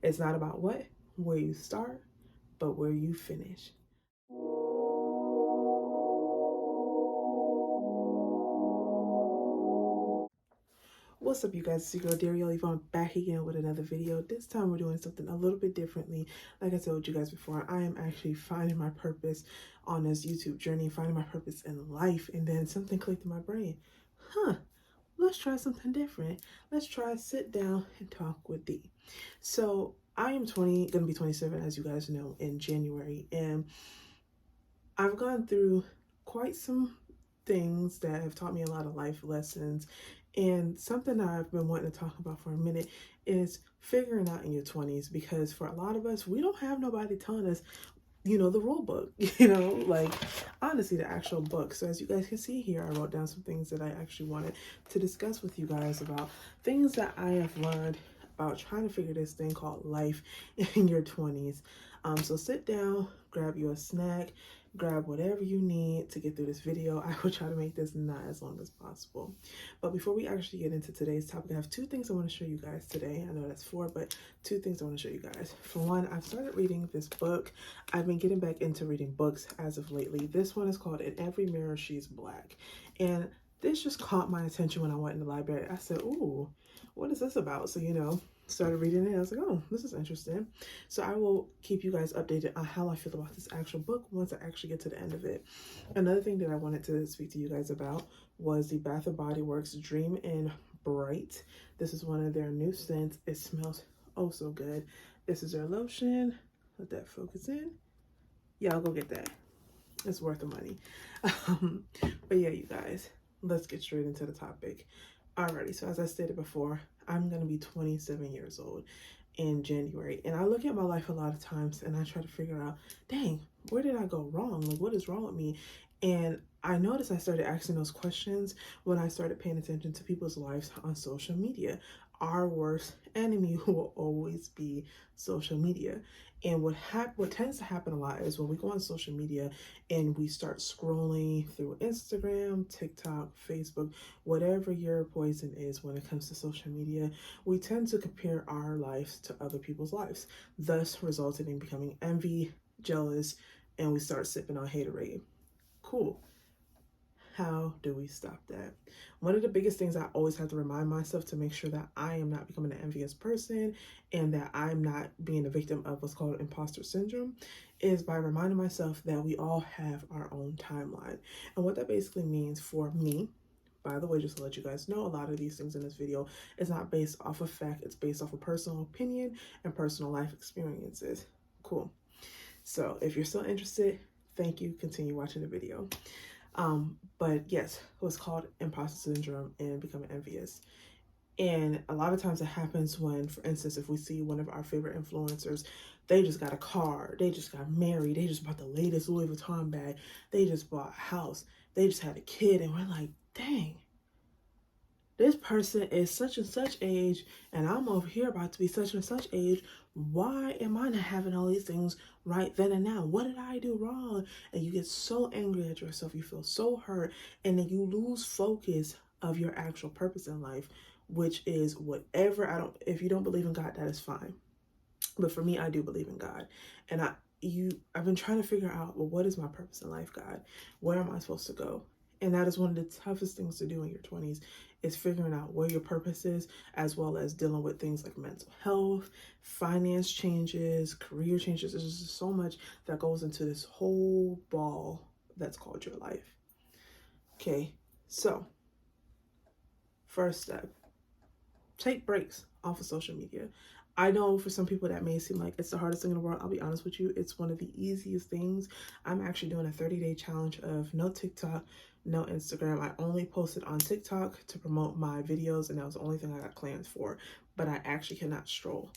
It's not about where you start, but where you finish. What's up, you guys? It's your girl DarielleYvonne back again with another video. This time we're doing something a little bit differently. Like I told you guys before, I am actually finding my purpose on this YouTube journey, finding my purpose in life, and then something clicked in my brain. Let's try something different. Let's try sit down and talk with D. So I am gonna be 27, as you guys know, in January, and I've gone through quite some things that have taught me a lot of life lessons. And something that I've been wanting to talk about for a minute is figuring out in your 20s, because for a lot of us, we don't have nobody telling us, the rule book, like honestly, the actual book. So as you guys can see here, I wrote down some things that I actually wanted to discuss with you guys about things that I have learned about trying to figure this thing called life in your 20s. So sit down, grab you a snack, grab whatever you need to get through this video. I will try to make this not as long as possible. But before we actually get into today's topic, I have two things I want to show you guys today. I know that's four, but two things I want to show you guys. For one, I've started reading this book. I've been getting back into reading books as of lately. This one is called In Every Mirror She's Black. And this just caught my attention when I went in the library. I said, ooh, what is this about? So, started reading it. I was like, oh, this is interesting. So I will keep you guys updated on how I feel about this actual book once I actually get to the end of it. Another thing that I wanted to speak to you guys about was the Bath & Body Works Dream in Bright. This is one of their new scents. It smells oh so good. This is their lotion. Let that focus in. Yeah, I'll go get that. It's worth the money. But yeah, you guys, let's get straight into the topic. Alrighty, so as I stated before, I'm going to be 27 years old in January. And I look at my life a lot of times and I try to figure out, dang, where did I go wrong? Like, what is wrong with me? And I noticed I started asking those questions when I started paying attention to people's lives on social media. Our worst enemy will always be social media. And what tends to happen a lot is when we go on social media and we start scrolling through Instagram, TikTok, Facebook, whatever your poison is when it comes to social media, we tend to compare our lives to other people's lives, thus resulting in becoming envy, jealous, and we start sipping on haterade. Cool. How do we stop that? One of the biggest things I always have to remind myself to make sure that I am not becoming an envious person and that I'm not being a victim of what's called imposter syndrome is by reminding myself that we all have our own timeline. And what that basically means for me, by the way, just to let you guys know, a lot of these things in this video is not based off of fact. It's based off of personal opinion and personal life experiences. Cool. So if you're still interested, thank you. Continue watching the video. But yes, it was called imposter syndrome and becoming envious. And a lot of times it happens when, for instance, if we see one of our favorite influencers, they just got a car, they just got married, they just bought the latest Louis Vuitton bag, they just bought a house, they just had a kid, and we're like, dang, this person is such and such age, and I'm over here about to be such and such age. Why am I not having all these things right then and now? What did I do wrong? And you get so angry at yourself, you feel so hurt, and then you lose focus of your actual purpose in life, which is whatever. If you don't believe in God, that is fine. But for me, I do believe in God. And I've been trying to figure out, well, what is my purpose in life, God? Where am I supposed to go? And that is one of the toughest things to do in your 20s, is figuring out where your purpose is, as well as dealing with things like mental health, finance changes, career changes. There's just so much that goes into this whole ball that's called your life. Okay, so first step, take breaks off of social media. I know for some people that may seem like it's the hardest thing in the world. I'll be honest with you, it's one of the easiest things. I'm actually doing a 30-day challenge of no TikTok, no Instagram. I only posted on TikTok to promote my videos, and that was the only thing I got clearance for. But I actually cannot stroll.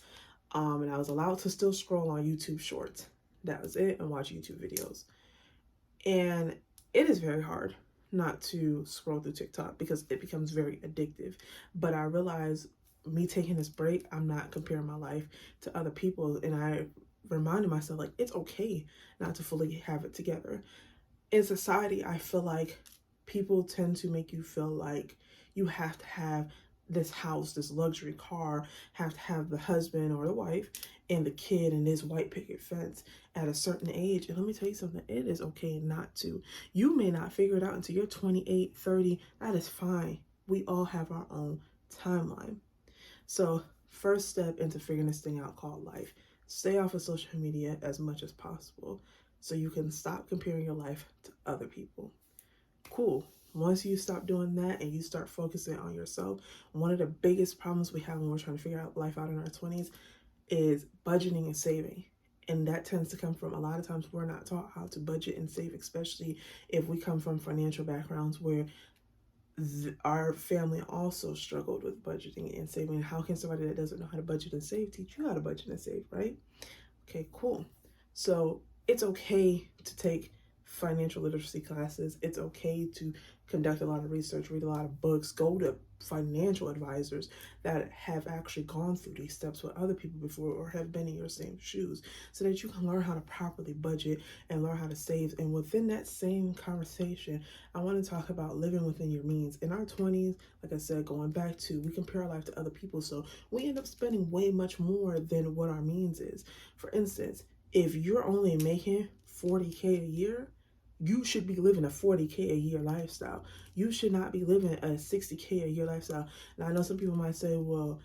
And I was allowed to still scroll on YouTube Shorts. That was it, and watch YouTube videos. And it is very hard not to scroll through TikTok because it becomes very addictive. But I realize me taking this break, I'm not comparing my life to other people. And I reminded myself, like, it's okay not to fully have it together. In society, I feel like people tend to make you feel like you have to have this house, this luxury car, have to have the husband or the wife and the kid and this white picket fence at a certain age. And let me tell you something, it is okay not to. You may not figure it out until you're 28, 30. That is fine. We all have our own timeline. So first step into figuring this thing out called life, stay off of social media as much as possible so you can stop comparing your life to other people. Cool. Once you stop doing that and you start focusing on yourself, one of the biggest problems we have when we're trying to figure out life out in our 20s is budgeting and saving. And that tends to come from, a lot of times we're not taught how to budget and save, especially if we come from financial backgrounds where our family also struggled with budgeting and saving. How can somebody that doesn't know how to budget and save teach you how to budget and save, right? Okay, cool. So it's okay to take financial literacy classes. It's okay to conduct a lot of research, read a lot of books, go to financial advisors that have actually gone through these steps with other people before or have been in your same shoes so that you can learn how to properly budget and learn how to save. And within that same conversation, I want to talk about living within your means. In our 20s, like I said, going back to, we compare our life to other people, so we end up spending way much more than what our means is. For instance, if you're only making $40K a year, you should be living a $40K a year lifestyle. You should not be living a $60K a year lifestyle. Now, I know some people might say, well,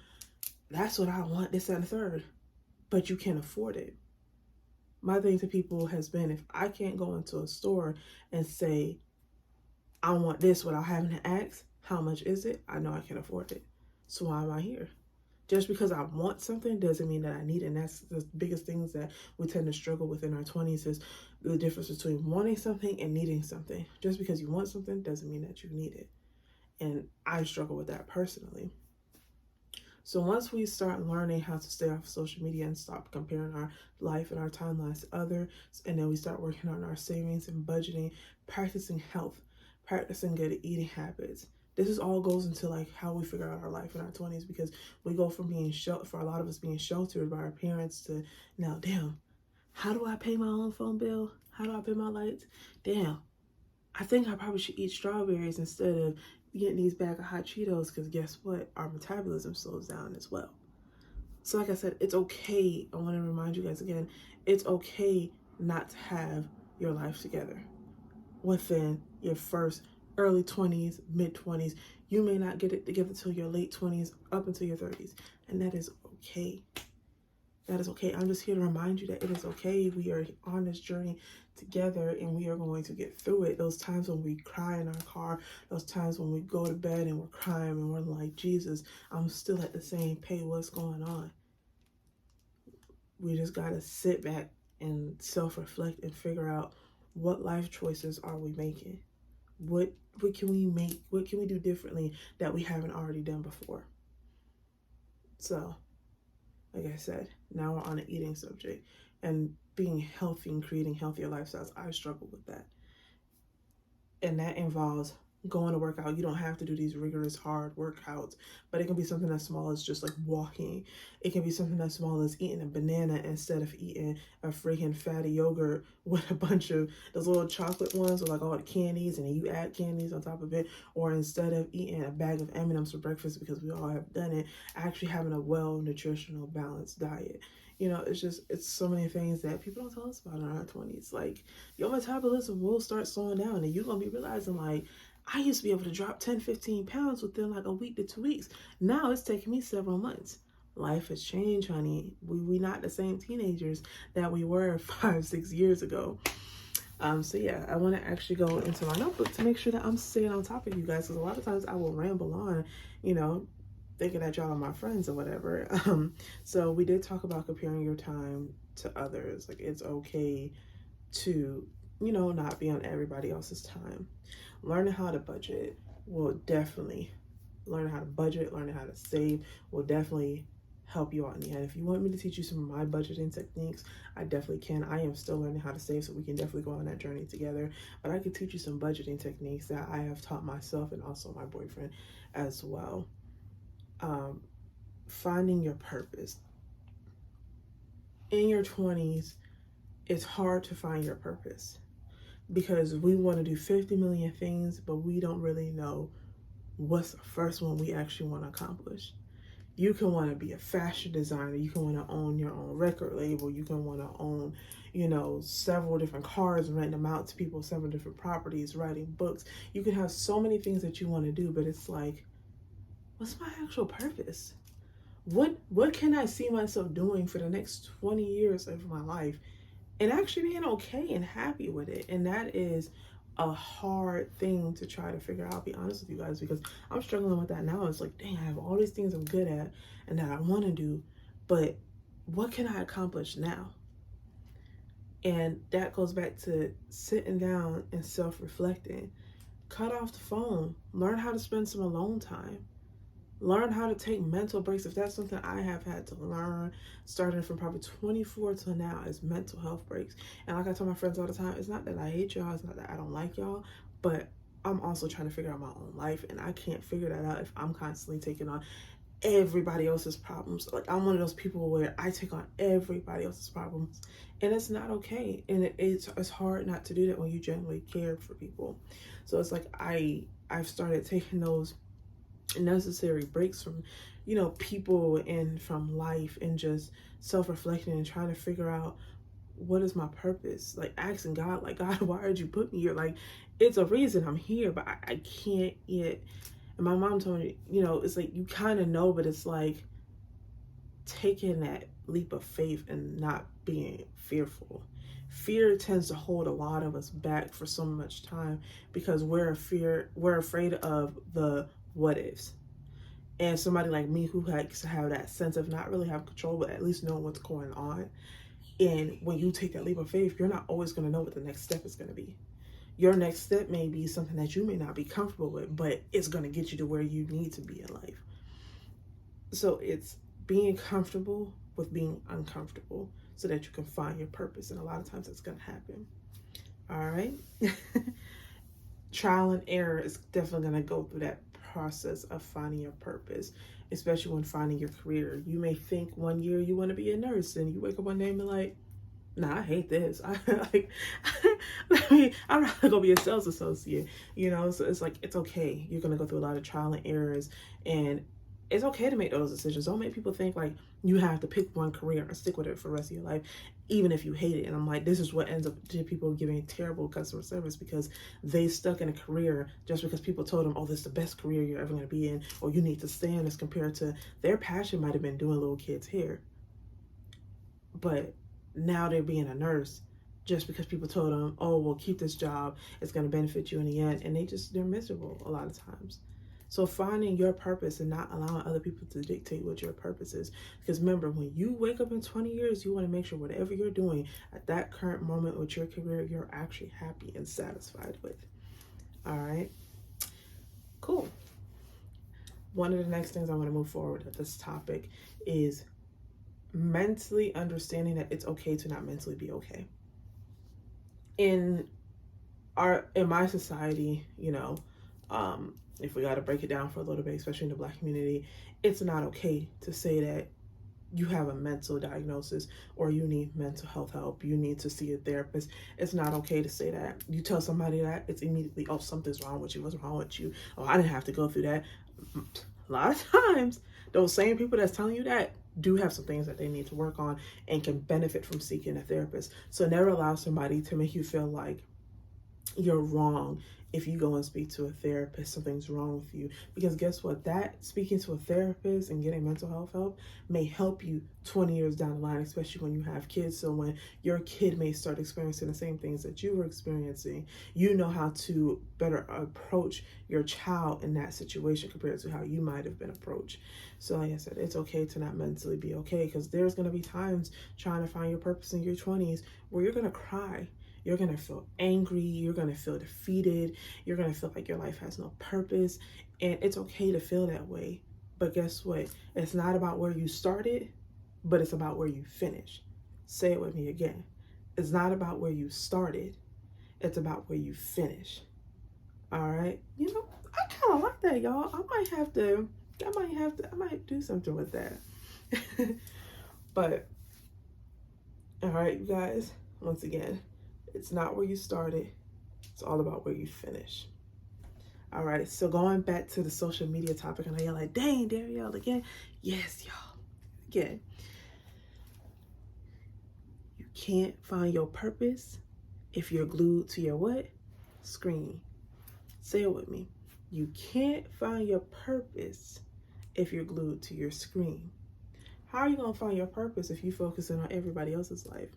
that's what I want, this, and the third, but you can't afford it. My thing to people has been, if I can't go into a store and say, I want this without having to ask, how much is it? I know I can afford it. So why am I here? Just because I want something doesn't mean that I need it. And that's the biggest things that we tend to struggle with in our 20s is the difference between wanting something and needing something. Just because you want something doesn't mean that you need it. And I struggle with that personally. So once we start learning how to stay off social media and stop comparing our life and our timelines to others, and then we start working on our savings and budgeting, practicing health, practicing good eating habits, this is all goes into like how we figure out our life in our 20s, because we go from being for a lot of us being sheltered by our parents to now, damn, how do I pay my own phone bill? How do I pay my lights? Damn, I think I probably should eat strawberries instead of getting these bag of hot Cheetos, because guess what? Our metabolism slows down as well. So like I said, it's okay. I want to remind you guys again, it's okay not to have your life together within your first early 20s, mid 20s. You may not get it together till your late 20s, up until your 30s. And that is okay. That is okay. I'm just here to remind you that it is okay. We are on this journey together and we are going to get through it. Those times when we cry in our car, those times when we go to bed and we're crying and we're like, Jesus, I'm still at the same pay. What's going on? We just got to sit back and self-reflect and figure out, what life choices are we making? What can we make? What can we do differently that we haven't already done before? So, like I said, now we're on an eating subject and being healthy and creating healthier lifestyles. I struggle with that. And that involves going to work out. You don't have to do these rigorous, hard workouts, but it can be something as small as just like walking. It can be something as small as eating a banana instead of eating a freaking fatty yogurt with a bunch of those little chocolate ones with like all the candies, and then you add candies on top of it. Or instead of eating a bag of M&Ms for breakfast, because we all have done it, actually having a well nutritional balanced diet. You know, it's so many things that people don't tell us about in our 20s. Like, your metabolism will start slowing down and you're going to be realizing, like, I used to be able to drop 10, 15 pounds within like a week to 2 weeks. Now it's taking me several months. Life has changed, honey. We not the same teenagers that we were 5, 6 years ago. So yeah, I want to actually go into my notebook to make sure that I'm staying on top of you guys, because a lot of times I will ramble on, you know, thinking that y'all are my friends or whatever. So we did talk about comparing your time to others. Like, it's okay to, you know, not be on everybody else's time. Learning how to budget will definitely, learning how to save will definitely help you out in the end. If you want me to teach you some of my budgeting techniques, I definitely can. I am still learning how to save, so we can definitely go on that journey together. But I can teach you some budgeting techniques that I have taught myself and also my boyfriend as well. Finding your purpose. In your 20s, it's hard to find your purpose because we want to do 50 million things, but we don't really know what's the first one we actually want to accomplish? You can want to be a fashion designer. You can want to own your own record label. You can want to own, several different cars and rent them out to people, several different properties, writing books. You can have so many things that you want to do, but it's like, what's my actual purpose? What can I see myself doing for the next 20 years of my life and actually being okay and happy with it? And that is a hard thing to try to figure out, I'll be honest with you guys, because I'm struggling with that now. It's like, dang, I have all these things I'm good at and that I want to do, but what can I accomplish now? And that goes back to sitting down and self-reflecting. Cut off the phone. Learn how to spend some alone time. Learn how to take mental breaks. If that's something I have had to learn, starting from probably 24 till now, is mental health breaks. And like I tell my friends all the time, it's not that I hate y'all, it's not that I don't like y'all, but I'm also trying to figure out my own life, and I can't figure that out if I'm constantly taking on everybody else's problems. Like, I'm one of those people where I take on everybody else's problems, and it's not okay. And it's hard not to do that when you genuinely care for people. So it's like I've started taking those necessary breaks from people and from life, and just self-reflecting and trying to figure out what is my purpose. Like asking God, like, God, why did you put me here? Like, it's a reason I'm here, but I can't yet. And my mom told me, it's like you kind of know, but it's like taking that leap of faith and not being fearful. Fear tends to hold a lot of us back for so much time because we're afraid of the what ifs. And somebody like me who likes to have that sense of not really have control, but at least knowing what's going on. And when you take that leap of faith, you're not always going to know what the next step is going to be. Your next step may be something that you may not be comfortable with, but it's going to get you to where you need to be in life. So it's being comfortable with being uncomfortable so that you can find your purpose. And a lot of times it's going to happen. All right. Trial and error is definitely going to go through that process of finding your purpose, especially when finding your career. You may think one year you want to be a nurse, and you wake up one day and be like, nah, I hate this. I'd rather go be a sales associate, So it's like, it's okay. You're going to go through a lot of trial and errors, and it's okay to make those decisions. Don't make people think like you have to pick one career and stick with it for the rest of your life, even if you hate it. And I'm like, this is what ends up to people giving terrible customer service, because they stuck in a career just because people told them, oh, this is the best career you're ever going to be in, or you need to stay in this, compared to their passion might have been doing little kids' hair. But now they're being a nurse just because people told them, oh, well, keep this job, it's going to benefit you in the end. And they're miserable a lot of times. So finding your purpose and not allowing other people to dictate what your purpose is. Because remember, when you wake up in 20 years, you want to make sure whatever you're doing at that current moment with your career, you're actually happy and satisfied with. All right. Cool. One of the next things I want to move forward with this topic is mentally understanding that it's okay to not mentally be okay. In my society, if we got to break it down for a little bit, especially in the Black community, it's not okay to say that you have a mental diagnosis or you need mental health help, you need to see a therapist. It's not okay to say that. You tell somebody that, it's immediately, oh, something's wrong with you. What's wrong with you? Oh, I didn't have to go through that. A lot of times, those same people that's telling you that do have some things that they need to work on and can benefit from seeking a therapist. So never allow somebody to make you feel like you're wrong if you go and speak to a therapist, something's wrong with you. Because guess what? That speaking to a therapist and getting mental health help may help you 20 years down the line, especially when you have kids. So when your kid may start experiencing the same things that you were experiencing, you know how to better approach your child in that situation compared to how you might have been approached. So like I said, it's okay to not mentally be okay, because there's going to be times trying to find your purpose in your 20s where you're going to cry. You're going to feel angry. You're going to feel defeated. You're going to feel like your life has no purpose. And it's okay to feel that way. But guess what? It's not about where you started, but it's about where you finish. Say it with me again. It's not about where you started. It's about where you finish. All right? I kind of like that, y'all. I might do something with that. But, all right, you guys, once again, it's not where you started. It's all about where you finish. All right, so going back to the social media topic, and you're like, dang, Darielle, again. Yes, y'all, again. You can't find your purpose if you're glued to your what? Screen. Say it with me. You can't find your purpose if you're glued to your screen. How are you going to find your purpose if you're focusing on everybody else's life?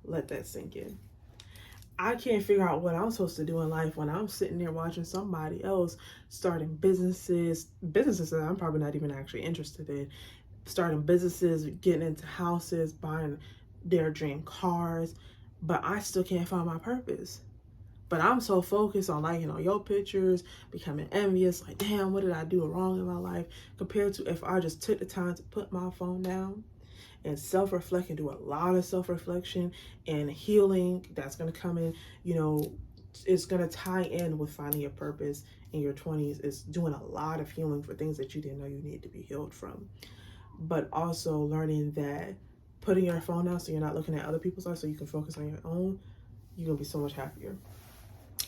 Let that sink in. I can't figure out what I'm supposed to do in life when I'm sitting there watching somebody else starting businesses that I'm probably not even actually interested in, starting businesses, getting into houses, buying their dream cars, but I still can't find my purpose. But I'm so focused on liking all your pictures, becoming envious, like, damn, what did I do wrong in my life? Compared to if I just took the time to put my phone down and self-reflect and do a lot of self-reflection and healing that's going to come in, it's going to tie in with finding your purpose in your 20s. It's doing a lot of healing for things that you didn't know you needed to be healed from. But also learning that putting your phone down so you're not looking at other people's lives so you can focus on your own, you're going to be so much happier.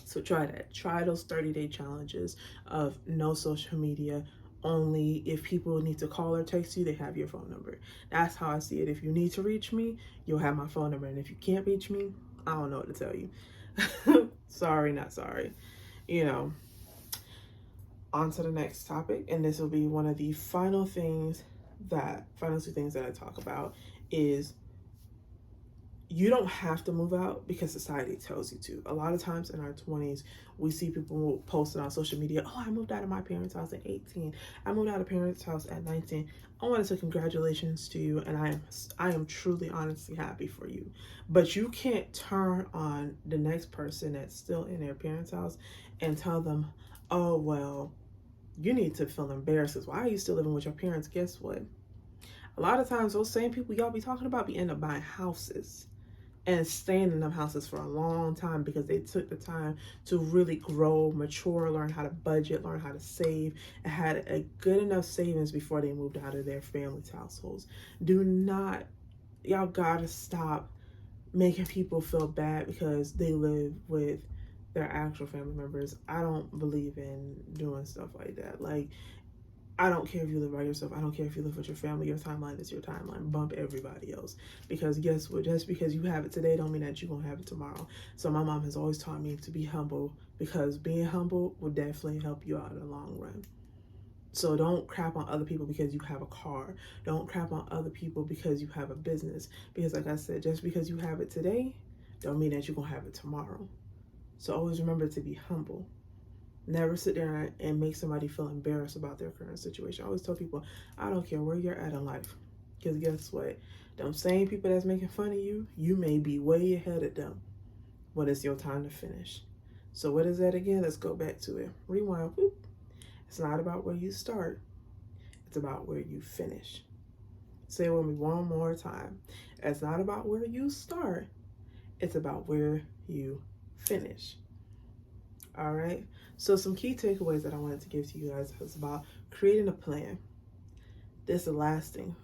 So try that. Try those 30-day challenges of no social media. Only if people need to call or text you, they have your phone number. That's how I see it. If you need to reach me, you'll have my phone number. And if you can't reach me, I don't know what to tell you. Sorry, not sorry. On to the next topic. And this will be one of the final two things that I talk about is you don't have to move out because society tells you to. A lot of times in our 20s, we see people posting on social media, oh, I moved out of my parents' house at 18. I moved out of parents' house at 19. I want to say congratulations to you, and I am truly, honestly happy for you. But you can't turn on the next person that's still in their parents' house and tell them, oh, well, you need to feel embarrassed because why are you still living with your parents? Guess what? A lot of times, those same people y'all be talking about be end up buying houses and staying in them houses for a long time because they took the time to really grow, mature, learn how to budget, learn how to save, and had a good enough savings before they moved out of their family's households. Y'all gotta stop making people feel bad because they live with their actual family members. I don't believe in doing stuff like that. Like, I don't care if you live by yourself. I don't care if you live with your family. Your timeline is your timeline. Bump everybody else. Because guess what? Just because you have it today don't mean that you're going to have it tomorrow. So my mom has always taught me to be humble because being humble will definitely help you out in the long run. So don't crap on other people because you have a car. Don't crap on other people because you have a business. Because like I said, just because you have it today don't mean that you're going to have it tomorrow. So always remember to be humble. Never sit there and make somebody feel embarrassed about their current situation. I always tell people, I don't care where you're at in life. Because guess what? Them same people that's making fun of you, you may be way ahead of them when it's your time to finish. So what is that again? Let's go back to it. Rewind. Whoop. It's not about where you start. It's about where you finish. Say it with me one more time. It's not about where you start. It's about where you finish. All right. So some key takeaways that I wanted to give to you guys is about creating a plan. This is the last thing.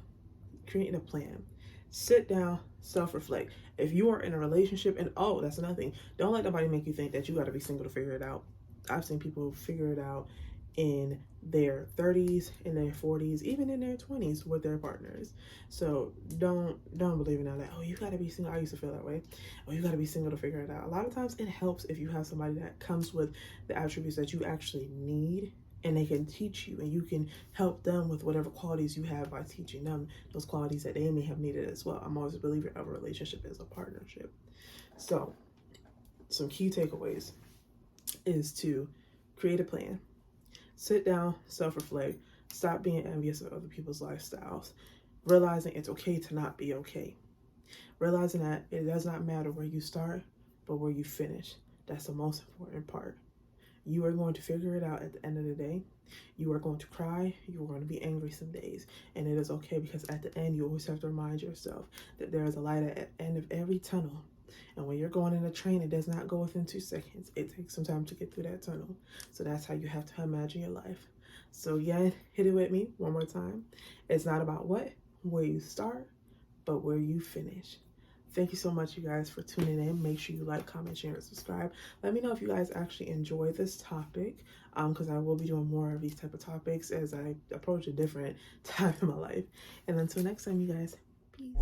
Creating a plan. Sit down, self-reflect. If you are in a relationship, and that's another thing, don't let nobody make you think that you got to be single to figure it out. I've seen people figure it out in their 30s, in their 40s, even in their 20s with their partners. So don't believe in that. Oh, you gotta be single. I used to feel that way. Oh, you gotta be single to figure it out. A lot of times it helps if you have somebody that comes with the attributes that you actually need, and they can teach you, and you can help them with whatever qualities you have by teaching them those qualities that they may have needed as well. I'm always a believer of a relationship as a partnership. So some key takeaways is to create a plan. Sit down, self-reflect, stop being envious of other people's lifestyles, realizing it's okay to not be okay, realizing that it does not matter where you start, but where you finish. That's the most important part. You are going to figure it out at the end of the day. You are going to cry. You are going to be angry some days. And it is okay because at the end, you always have to remind yourself that there is a light at the end of every tunnel. And when you're going in a train, it does not go within 2 seconds. It takes some time to get through that tunnel. So that's how you have to imagine your life. So yeah, hit it with me one more time. It's not about where you start, but where you finish. Thank you so much, you guys, for tuning in. Make sure you like, comment, share, and subscribe. Let me know if you guys actually enjoy this topic, because I will be doing more of these type of topics as I approach a different time in my life. And until next time, you guys, peace.